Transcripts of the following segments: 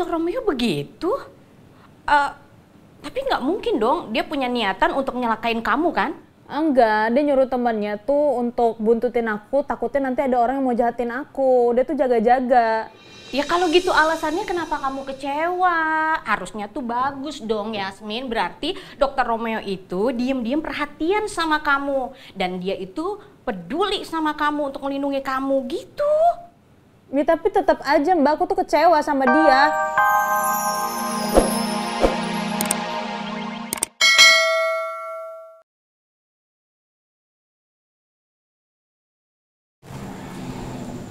Maksud Romeo begitu? Tapi nggak mungkin dong dia punya niatan untuk nyelakain kamu kan? Enggak, dia nyuruh temannya tuh untuk buntutin aku, takutnya nanti ada orang yang mau jahatin aku. Dia tuh jaga-jaga. Ya kalau gitu alasannya kenapa kamu kecewa? Harusnya tuh bagus dong Yasmin. Berarti Dokter Romeo itu diem-diem perhatian sama kamu. Dan dia itu peduli sama kamu untuk melindungi kamu gitu. Ya tapi tetap aja Mbak, aku tuh kecewa sama dia.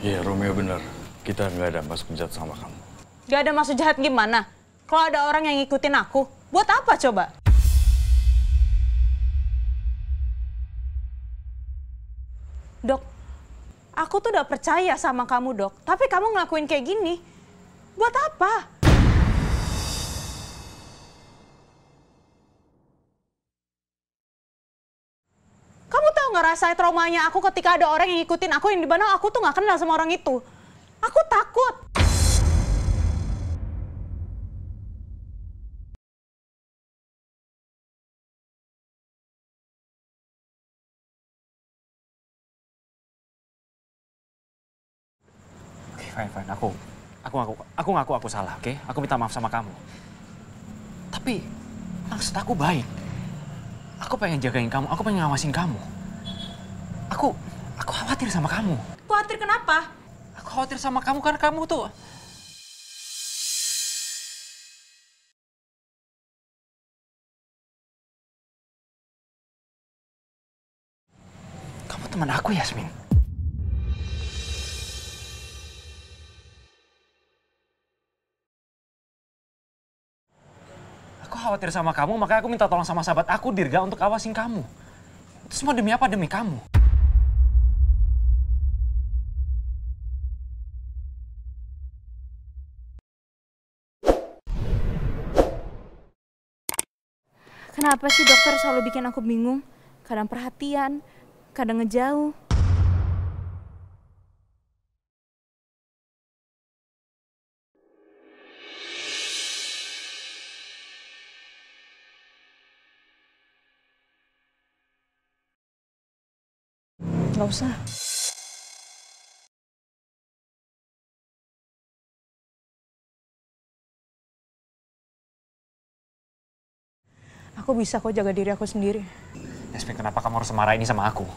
Iya, Romeo bener. Kita nggak ada maksud jahat sama kamu. Gak ada maksud jahat gimana? Kalau ada orang yang ngikutin aku, buat apa coba? Dok, aku tuh udah percaya sama kamu, Dok. Tapi kamu ngelakuin kayak gini, buat apa? Kamu tahu nggak rasanya traumanya aku ketika ada orang yang ngikutin aku yang dimana aku tuh nggak kenal sama orang itu. Aku takut. Oke, fine. Aku ngaku aku salah, oke? Aku minta maaf sama kamu. Tapi maksud aku baik. Aku pengen jagain kamu, aku pengen ngawasin kamu. Aku khawatir sama kamu. Khawatir kenapa? Aku khawatir sama kamu karena kamu tuh... Kamu teman aku, Yasmin. Aku khawatir sama kamu, makanya aku minta tolong sama sahabat aku, Dirga, untuk awasin kamu. Itu semua demi apa? Demi kamu. Kenapa sih dokter selalu bikin aku bingung? Kadang perhatian, kadang ngejauh. Nggak usah. Aku bisa kok jaga diri aku sendiri. Yasmin, kenapa kamu harus marah ini sama aku?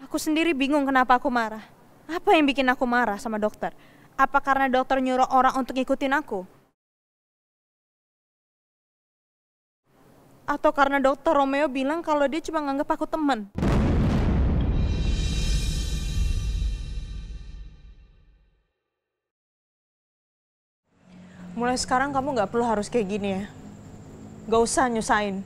Aku sendiri bingung kenapa aku marah. Apa yang bikin aku marah sama dokter? Apa karena dokter nyuruh orang untuk ngikutin aku? Atau karena dokter Romeo bilang kalau dia cuma nganggap aku teman? Mulai sekarang kamu nggak perlu harus kayak gini ya. Nggak usah nyusahin.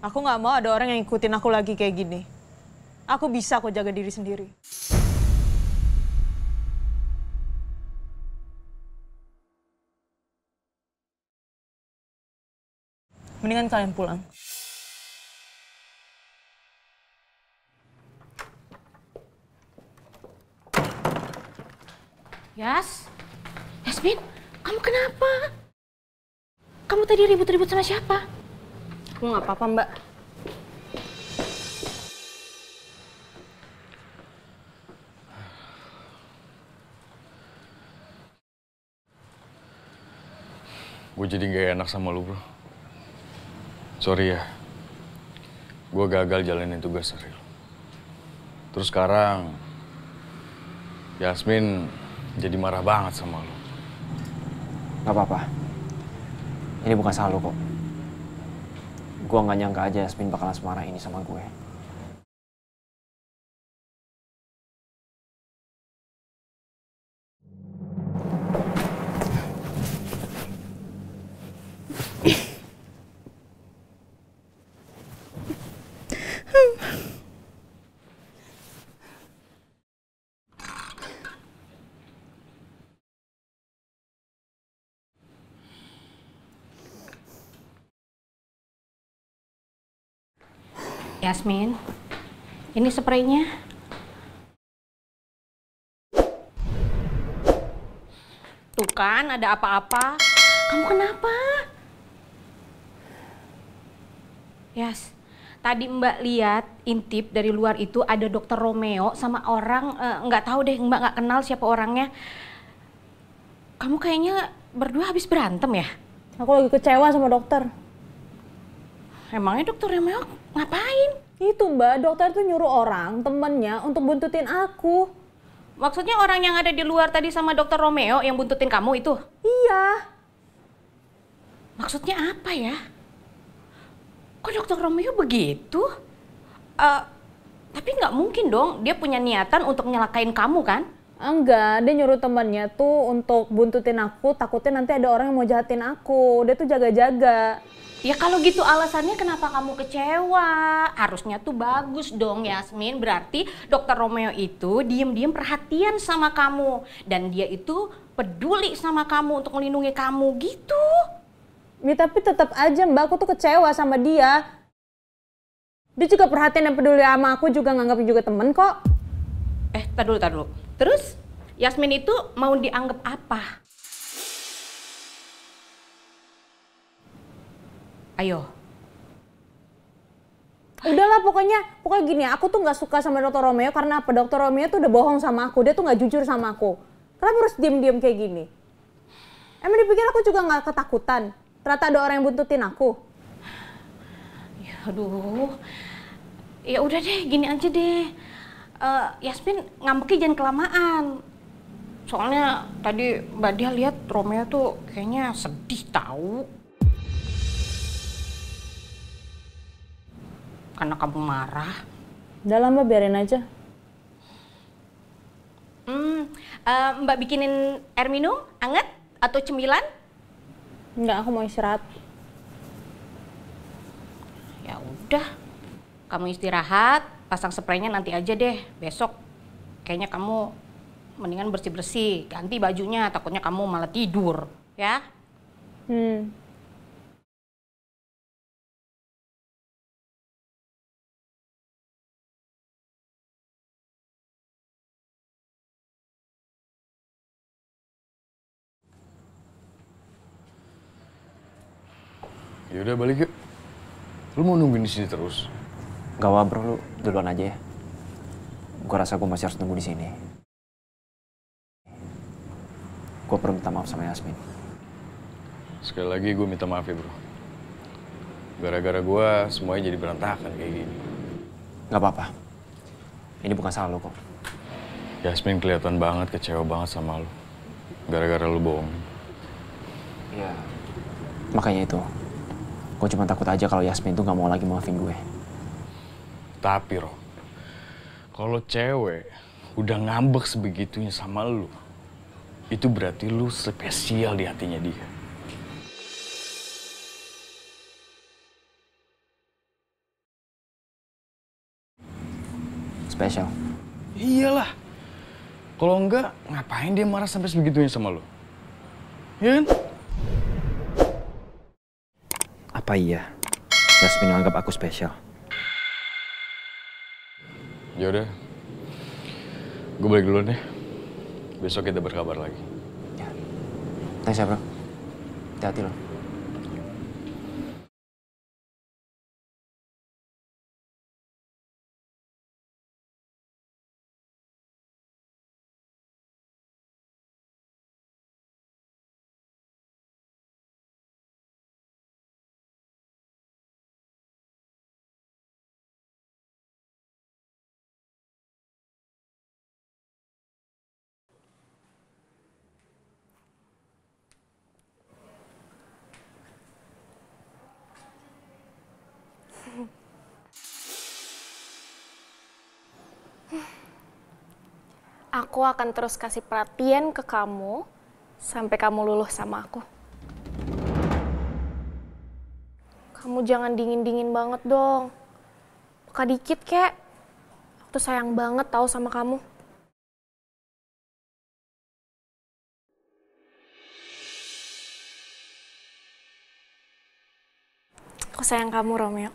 Aku nggak mau ada orang yang ikutin aku lagi kayak gini. Aku bisa kok jaga diri sendiri. Mendingan kalian pulang. Yasmin, kamu kenapa? Kamu tadi ribut-ribut sama siapa? Aku nggak apa-apa, Mbak. Gue jadi gak enak sama lu, bro. Sorry ya. Gue gagal jalanin tugas dari lu. Terus sekarang Yasmin jadi marah banget sama lu. Gak apa-apa. Ini bukan salah lu kok. Gue gak nyangka aja Yasmin bakalan semarah ini sama gue. Yasmin, ini spraynya. Tuh kan, ada apa-apa. Kamu kenapa? Yas, tadi Mbak lihat intip dari luar itu ada dokter Romeo sama orang, nggak tahu deh, Mbak nggak kenal siapa orangnya. Kamu kayaknya berdua habis berantem ya? Aku lagi kecewa sama dokter. Emangnya dokter Romeo ngapain? Itu Mbak, dokter tuh nyuruh orang, temennya untuk buntutin aku. Maksudnya orang yang ada di luar tadi sama dokter Romeo yang buntutin kamu itu? Iya. Maksudnya apa ya? Kok dokter Romeo begitu? Tapi nggak mungkin dong, dia punya niatan untuk nyelakain kamu kan? Enggak, dia nyuruh temannya tuh untuk buntutin aku, takutnya nanti ada orang yang mau jahatin aku. Dia tuh jaga-jaga. Ya kalau gitu alasannya kenapa kamu kecewa? Harusnya tuh bagus dong Yasmin, berarti dokter Romeo itu diem-diem perhatian sama kamu. Dan dia itu peduli sama kamu untuk melindungi kamu gitu. Ya tapi tetap aja Mbak, aku tuh kecewa sama dia. Dia juga perhatian dan peduli sama aku, juga nganggapnya juga temen kok. Tar dulu. Terus Yasmin itu mau dianggap apa? Ayo. Udahlah pokoknya gini, aku tuh nggak suka sama dokter Romeo karena apa? Dokter Romeo tuh udah bohong sama aku, dia tuh nggak jujur sama aku. Kenapa harus diem-diem kayak gini? Emang dipikir aku juga nggak ketakutan? Ternyata ada orang yang buntutin aku. Ya, aduh. Ya udah deh, gini aja deh. Yasmin ngambeknya jangan kelamaan. Soalnya tadi Mbak Dia lihat Romeo tuh kayaknya sedih tahu. Karena kamu marah. Udah lah Mbak, biarin aja. Mbak bikinin air minum, anget atau cemilan? Enggak, aku mau istirahat. Ya udah, kamu istirahat, pasang spraynya nanti aja deh, besok. Kayaknya kamu mendingan bersih-bersih, ganti bajunya, takutnya kamu malah tidur, ya? Ya udah balik yuk. Lu mau nungguin di sini terus? Gak apa bro, lu duluan aja ya. Gua rasa gua masih harus nunggu di sini. Gua perlu minta maaf sama Yasmin. Sekali lagi gue minta maaf ya bro. Gara-gara gue semuanya jadi berantakan kayak gini. Gak apa-apa. Ini bukan salah lu kok. Yasmin kelihatan banget kecewa banget sama lu. Gara-gara lu bohong. Iya. Makanya itu. Gue cuma takut aja kalau Yasmin tuh gak mau lagi maafin gue. Tapi Ro, kalau cewek udah ngambek sebegitunya sama lu, itu berarti lu spesial di hatinya dia. Spesial? Iyalah. Kalau enggak, ngapain dia marah sampai sebegitunya sama lu? Ya kan? Apa iya Yasmin menganggap aku spesial? Ya udah, gue balik duluan deh. Besok kita berkabar lagi. Ya. Thanks ya bro. Hati-hati lo. Aku akan terus kasih perhatian ke kamu sampai kamu luluh sama aku. Kamu jangan dingin-dingin banget dong. Peka dikit kek. Aku tuh sayang banget tahu sama kamu. Aku sayang kamu, Romeo.